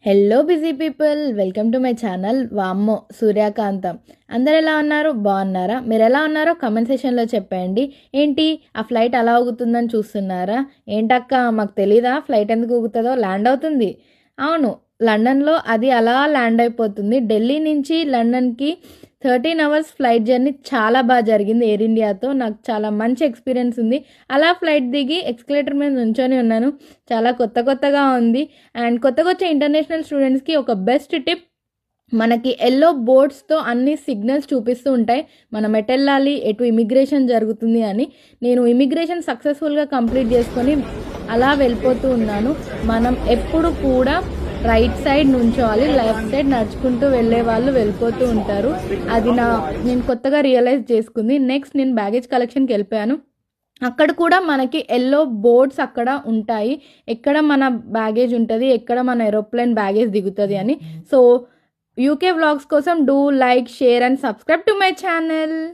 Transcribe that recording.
Hello busy people, welcome to my channel. వామ్మో సూర్యకాంతం. అందరు ఎలా ఉన్నారు? బాగున్నారా? మీరు ఎలా ఉన్నారో కమెంట్ సెక్షన్లో చెప్పండి. ఏంటి ఆ ఫ్లైట్ అలా ఊగుతుందని చూస్తున్నారా? ఏంటక్క మాకు తెలీదా ఫ్లైట్ ఎందుకు ఊగుతుందో? ల్యాండ్ అవుతుంది. అవును, లండన్లో అది అలా ల్యాండ్ అయిపోతుంది. ఢిల్లీ నుంచి లండన్కి 13 అవర్స్ ఫ్లైట్ జర్నీ చాలా బాగా జరిగింది ఎయిర్ ఇండియాతో. నాకు చాలా మంచి ఎక్స్పీరియన్స్ ఉంది. అలా ఫ్లైట్ దిగి ఎక్స్కలేటర్ మీద నుంచొని ఉన్నాను. చాలా కొత్తగా ఉంది. అండ్ కొత్తగా వచ్చే ఇంటర్నేషనల్ స్టూడెంట్స్కి ఒక బెస్ట్ టిప్, మనకి ఎల్లో బోర్డ్స్తో అన్ని సిగ్నల్స్ చూపిస్తూ ఉంటాయి మనం ఎటు వెళ్ళాలి, ఎటు ఇమిగ్రేషన్ జరుగుతుంది అని. నేను ఇమిగ్రేషన్ సక్సెస్ఫుల్గా కంప్లీట్ చేసుకొని అలా వెళ్ళిపోతూ ఉన్నాను. మనం ఎప్పుడు కూడా రైట్ సైడ్ నుంచోవాలి, లెఫ్ట్ సైడ్ నడుచుకుంటూ వెళ్ళే వాళ్ళు వెళ్ళిపోతూ ఉంటారు. అది నేను కొత్తగా రియలైజ్ చేసుకుంది. నెక్స్ట్ నేను బ్యాగేజ్ కలెక్షన్కి వెళ్ళిపోయాను. అక్కడ కూడా మనకి ఎల్లో బోర్డ్స్ అక్కడ ఉంటాయి, ఎక్కడ మన బ్యాగేజ్ ఉంటుంది, ఎక్కడ మన ఏరోప్లేన్ బ్యాగేజ్ దిగుతుంది అని. సో యూకే వ్లాగ్స్ కోసం do like, share and subscribe to my channel.